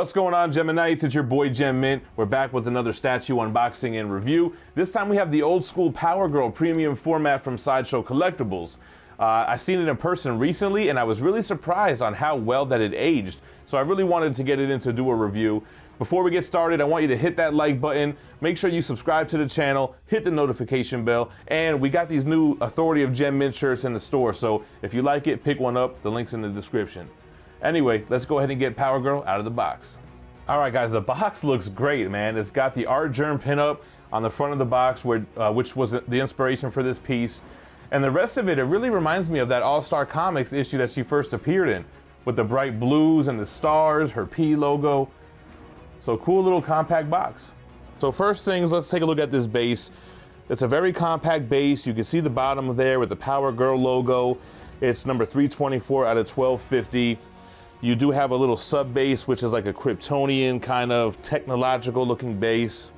What's going on, Geminites? It's your boy Gem Mint. We're back with another statue unboxing and review. This time we have the old school Power Girl premium format from SIDESHOW Collectibles. I seen it in person recently and I was really surprised on how well that it aged. So I really wanted to get it in to do a review. Before we get started, I want you to hit that like button, make sure you subscribe to the channel, hit the notification bell, and we got these new Authority of Gem Mint shirts in the store. So if you like it, pick one up. The link's in the description. Anyway, let's go ahead and get Power Girl out of the box. All right, guys, the box looks great, man. It's got the Artgerm pinup on the front of the box, which was the inspiration for this piece. And the rest of it, it really reminds me of that All-Star Comics issue that she first appeared in, with the bright blues and the stars, her P logo. So cool little compact box. So first things, let's take a look at this base. It's a very compact base. You can see the bottom there with the Power Girl logo. It's number 324 out of 1250. You do have a little sub base, which is like a Kryptonian kind of technological looking base.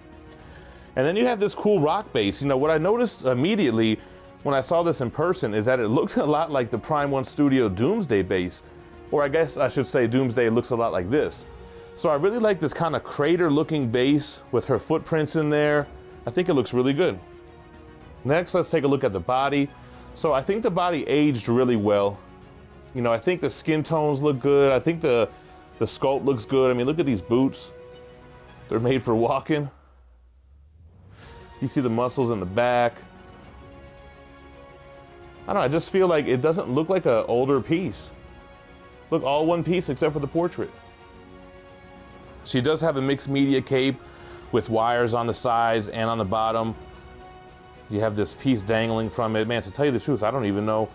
And then you have this cool rock base. You know, what I noticed immediately when I saw this in person is that it looks a lot like the Prime 1 Studio Doomsday base. Or I guess I should say Doomsday looks a lot like this. So I really like this kind of crater looking base with her footprints in there. I think it looks really good. Next, let's take a look at the body. So I think the body aged really well. You know, I think the skin tones look good. I think the sculpt looks good. I mean, look at these boots. They're made for walking. You see the muscles in the back. I don't know, I just feel like it doesn't look like an older piece. Look, all one piece except for the portrait. She does have a mixed media cape with wires on the sides and on the bottom. You have this piece dangling from it. Man, to tell you the truth, I don't even know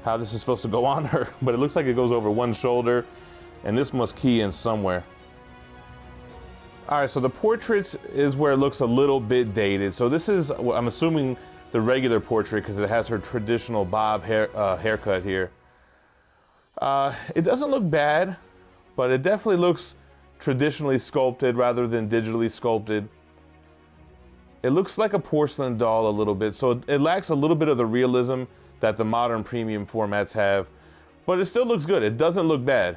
how this is supposed to go on her, but it looks like it goes over one shoulder, and this must key in somewhere. All right, so the portrait is where it looks a little bit dated. So this is, I'm assuming, the regular portrait because it has her traditional bob haircut here. It doesn't look bad, but it definitely looks traditionally sculpted rather than digitally sculpted. It looks like a porcelain doll a little bit, so it lacks a little bit of the realism that the modern premium formats have, but it still looks good. It doesn't look bad.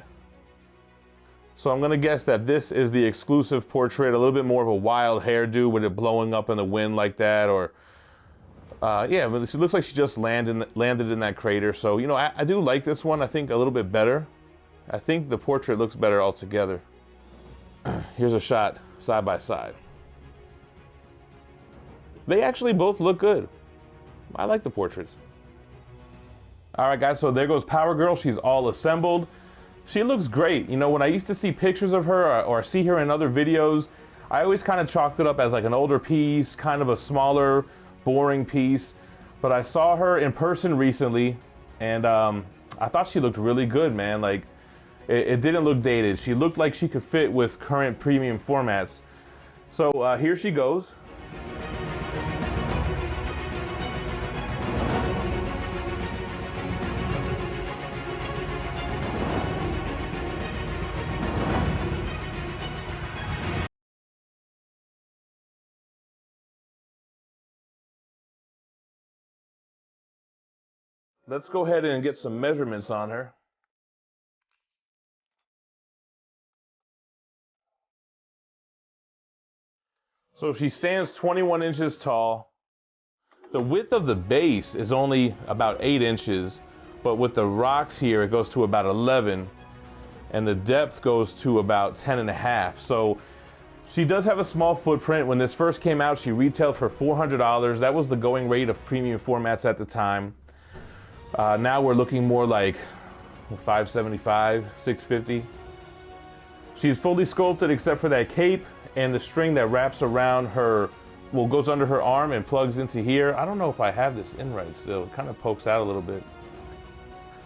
So I'm gonna guess that this is the exclusive portrait, a little bit more of a wild hairdo with it blowing up in the wind like that, or yeah, but it looks like she just landed in that crater. So, you know, I do like this one, I think a little bit better. I think the portrait looks better altogether. Here's a shot side by side. They actually both look good. I like the portraits. All right, guys, so there goes Power Girl. She's all assembled. She looks great. You know, when I used to see pictures of her or see her in other videos, I always kind of chalked it up as like an older piece, kind of a smaller, boring piece. But I saw her in person recently, and I thought she looked really good, man. Like, it didn't look dated. She looked like she could fit with current premium formats. So here she goes. Let's go ahead and get some measurements on her. So she stands 21 inches tall. The width of the base is only about 8 inches, but with the rocks here, it goes to about 11, and the depth goes to about 10.5. So she does have a small footprint. When this first came out, she retailed for $400. That was the going rate of premium formats at the time. Now we're looking more like $575, $650. She's fully sculpted except for that cape and the string that wraps around her, well, goes under her arm and plugs into here. I don't know if I have this in right still. It kind of pokes out a little bit.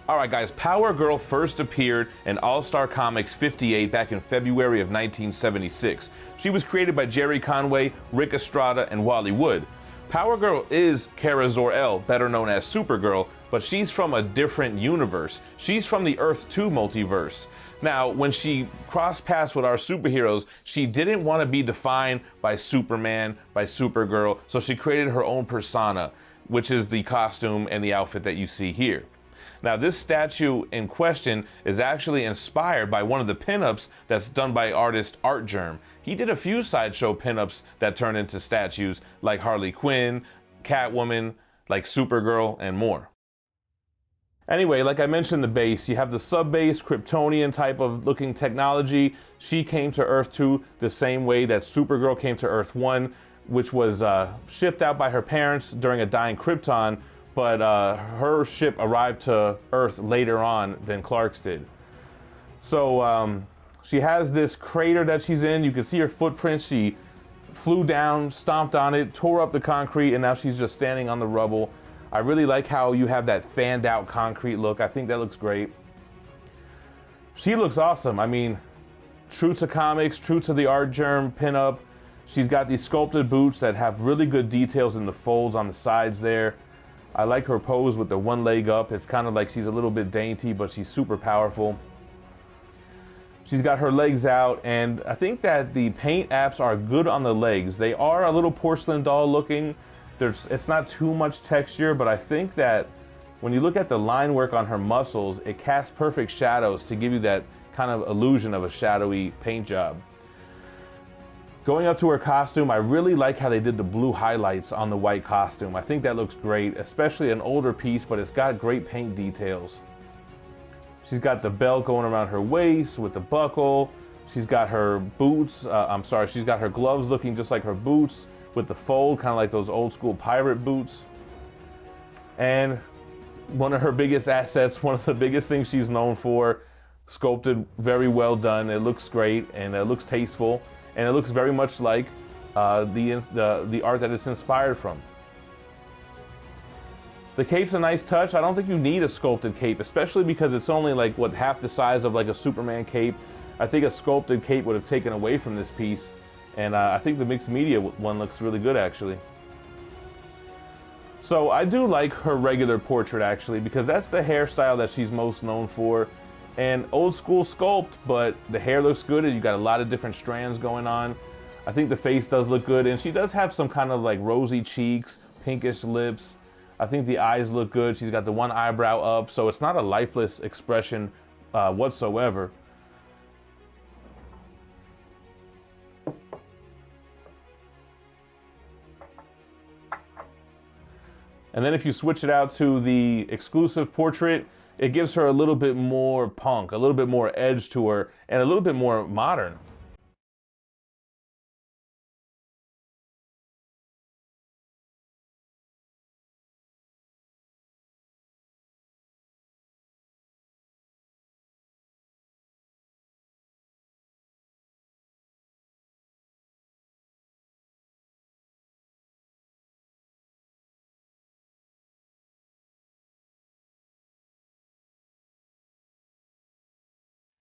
All right, guys, Power Girl first appeared in All-Star Comics 58 back in February of 1976. She was created by Jerry Conway, Rick Estrada, and Wally Wood. Power Girl is Kara Zor-El, better known as Supergirl, but she's from a different universe. She's from the Earth 2 multiverse. Now, when she crossed paths with our superheroes, she didn't want to be defined by Superman, by Supergirl, so she created her own persona, which is the costume and the outfit that you see here. Now, this statue in question is actually inspired by one of the pinups that's done by artist Artgerm. He did a few Sideshow pinups that turn into statues, like Harley Quinn, Catwoman, like Supergirl, and more. Anyway, like I mentioned, the base, you have the sub-base, Kryptonian type of looking technology. She came to Earth 2 the same way that Supergirl came to Earth 1, which was shipped out by her parents during a dying Krypton, but her ship arrived to Earth later on than Clark's did. So she has this crater that she's in. You can see her footprints. She flew down, stomped on it, tore up the concrete, and now she's just standing on the rubble. I really like how you have that fanned out concrete look. I think that looks great. She looks awesome. I mean, true to comics, true to the Artgerm pinup. She's got these sculpted boots that have really good details in the folds on the sides there. I like her pose with the one leg up. It's kind of like she's a little bit dainty, but she's super powerful. She's got her legs out, and I think that the paint apps are good on the legs. They are a little porcelain doll looking. It's not too much texture, but I think that when you look at the line work on her muscles, it casts perfect shadows to give you that kind of illusion of a shadowy paint job. Going up to her costume, I really like how they did the blue highlights on the white costume. I think that looks great, especially an older piece, but it's got great paint details. She's got the belt going around her waist with the buckle. She's got her boots, she's got her gloves looking just like her boots, with the fold, kind of like those old school pirate boots. And one of her biggest assets, one of the biggest things she's known for, sculpted very well done. It looks great and it looks tasteful, and it looks very much like the art that it's inspired from. The cape's a nice touch. I don't think you need a sculpted cape, especially because it's only like half the size of like a Superman cape. I think a sculpted cape would have taken away from this piece. And I think the mixed media one looks really good, actually. So I do like her regular portrait, actually, because that's the hairstyle that she's most known for. And old school sculpt, but the hair looks good. You got a lot of different strands going on. I think the face does look good. And she does have some kind of like rosy cheeks, pinkish lips. I think the eyes look good. She's got the one eyebrow up. So it's not a lifeless expression whatsoever. And then if you switch it out to the exclusive portrait, it gives her a little bit more punk, a little bit more edge to her, and a little bit more modern.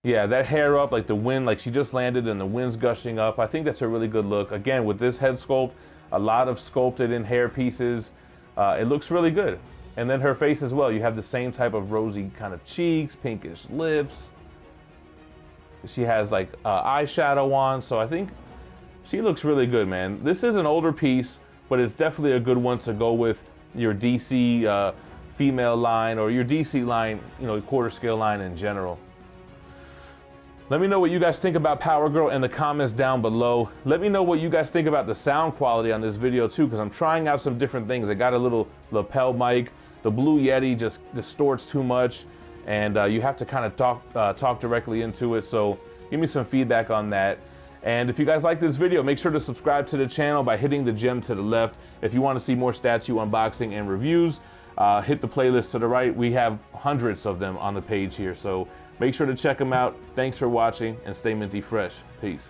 Yeah, that hair up, like the wind, like she just landed and the wind's gushing up. I think that's a really good look. Again, with this head sculpt, a lot of sculpted in hair pieces. It looks really good. And then her face as well. You have the same type of rosy kind of cheeks, pinkish lips. She has like eyeshadow on, so I think she looks really good, man. This is an older piece, but it's definitely a good one to go with your DC female line or your DC line, you know, quarter scale line in general. Let me know what you guys think about Power Girl in the comments down below. Let me know what you guys think about the sound quality on this video too, because I'm trying out some different things. I got a little lapel mic. The Blue Yeti just distorts too much, and you have to kind of talk directly into it. So give me some feedback on that. And if you guys like this video, make sure to subscribe to the channel by hitting the gem to the left. If you want to see more statue unboxing and reviews, hit the playlist to the right. We have hundreds of them on the page here, so make sure to check them out. Thanks for watching, and stay minty fresh. Peace.